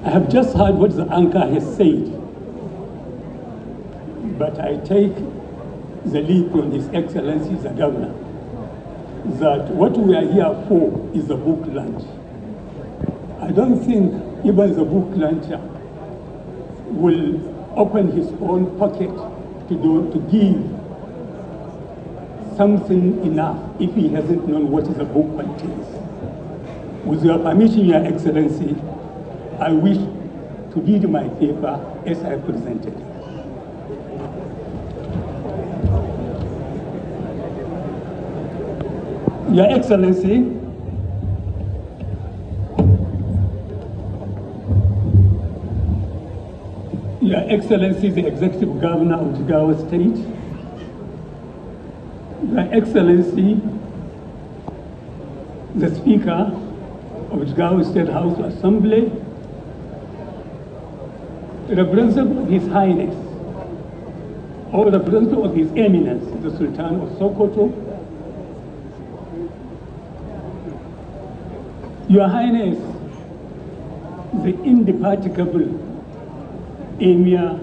I have just heard what the anchor has said, but I take the lead from His Excellency the Governor that what we are here for is a book lunch. I don't think even the book luncher will open his own pocket to give something enough if he hasn't known what the book contains. With your permission, Your Excellency, I wish to read my paper as I presented it. Your Excellency, Your Excellency, the Executive Governor of Jigawa State, Your Excellency, the Speaker of Jigawa State House Assembly, representative of His Highness, or representative of His Eminence, the Sultan of Sokoto, Your Highness, the indefatigable Emir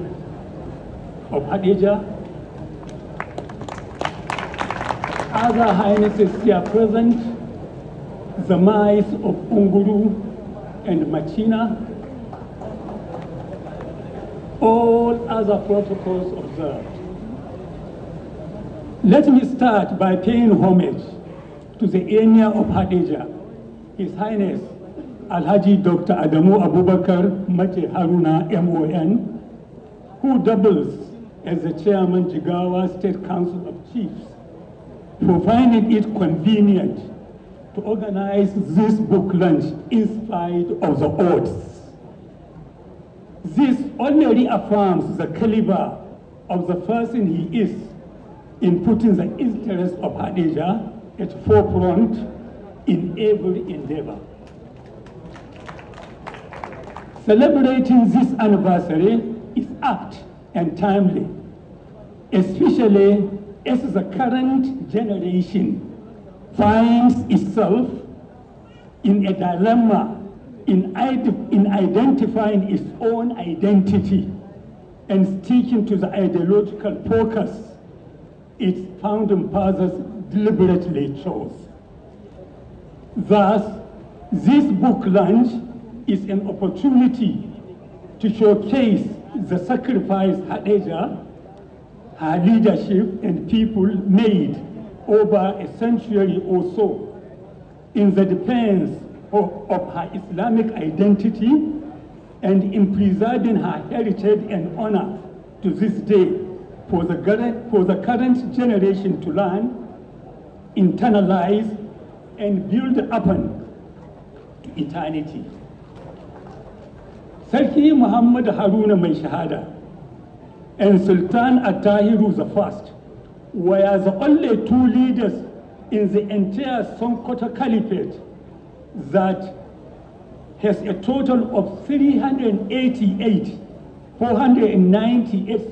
of HADEJIA, other Highnesses here present, the Mais of Unguru and Machina, all other protocols observed. Let me start by paying homage to the Emir of HADEJIA, His Highness Alhaji Dr. Adamu Abubakar Mace Haruna MON, who doubles as the Chairman Jigawa State Council of Chiefs, for finding it convenient to organize this book lunch in spite of the odds. This only reaffirms the caliber of the person he is in putting the interests of HADEJIA at forefront in every endeavor. Celebrating this anniversary is apt and timely, especially as the current generation finds itself in a dilemma in identifying its own identity and sticking to the ideological focus its founding fathers deliberately chose. Thus, this book lunch is an opportunity to showcase the sacrifice HADEJIA, her leadership and people made over a century or so in the defense of her Islamic identity and in preserving her heritage and honor to this day for the current generation to learn, internalize, and build upon to eternity. Sarki Muhammad Haruna Mai Shahada and Sultan Attahiru I were the only two leaders in the entire Sokoto Caliphate that has a total of 498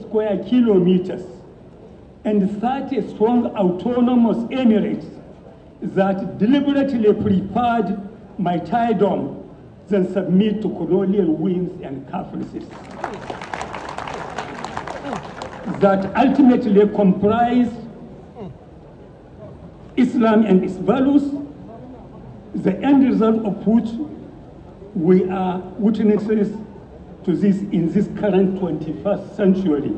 square kilometers and 30 strong autonomous emirates that deliberately preferred martyrdom than submit to colonial whims and caprices, that ultimately comprise Islam and its values, the end result of which we are witnesses to this in this current 21st century.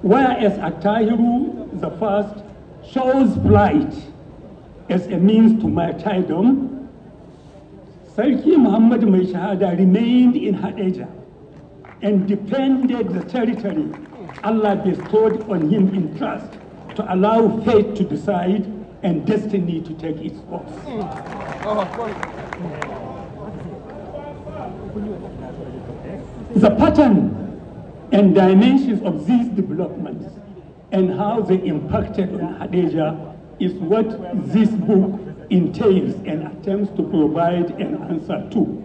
Whereas Attahiru I chose flight as a means to martyrdom, Sarki Muhammad Mai Shahada remained in HADEJIA and defended the territory Allah bestowed on him in trust to allow fate to decide and destiny to take its course. The pattern and dimensions of these developments and how they impacted on HADEJIA is what this book entails and attempts to provide an answer to.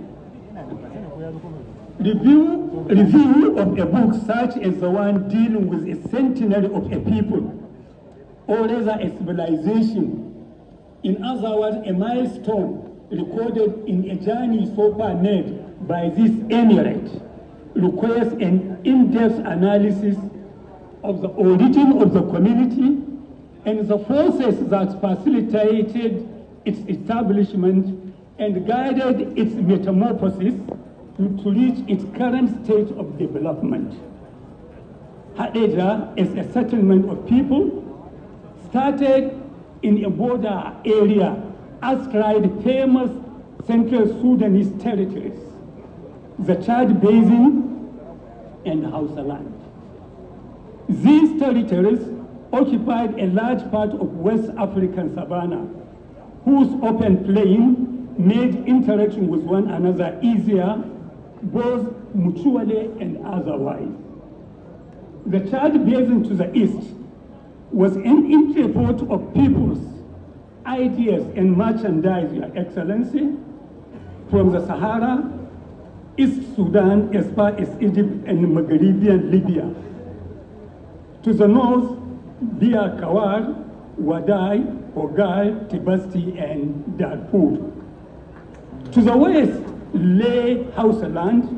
Review of a book such as the one dealing with a centenary of a people, or rather a civilization, in other words, a milestone recorded in a journey so far made by this emirate requires an in-depth analysis of the origin of the community and the forces that facilitated its establishment and guided its metamorphosis to reach its current state of development. HADEJIA, as a settlement of people, started in a border area astride famous Central Sudanese territories, the Chad Basin and Hausaland. These territories occupied a large part of West African savanna, whose open plain made interaction with one another easier, both mutually and otherwise. The Chad Basin to the east was an entrepot of peoples, ideas, and merchandise, Your Excellency, from the Sahara, East Sudan, as far as Egypt and Maghrebian Libya. To the north, via Kawar, Wadai, Ogal, Tibasti, and Darfur. To the west lay Hausaland,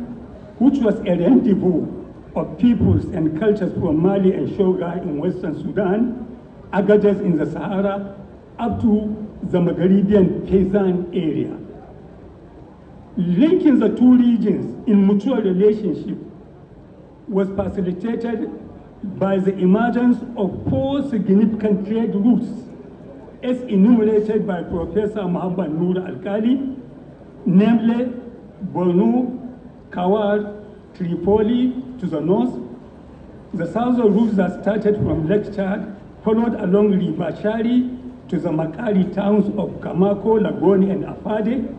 which was a rendezvous of peoples and cultures from Mali and Shoga in western Sudan, Agadez in the Sahara, up to the Maghrebian Paysan area. Linking the two regions in mutual relationship was facilitated by the emergence of 4 significant trade routes, as enumerated by Professor Muhammad Noor Al-Kali, namely Borno, Kawar, Tripoli to the north, the southern routes that started from Lake Chad, followed along River Chari to the Makari towns of Kamako, Lagoni, and Afade.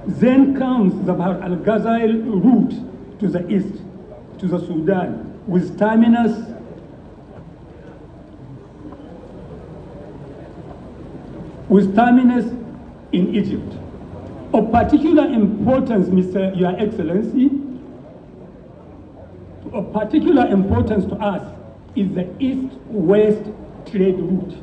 Then comes the Bahr al-Ghazal route to the east, to the Sudan, with terminus in Egypt. Of particular importance, Your Excellency, of particular importance to us is the east-west trade route.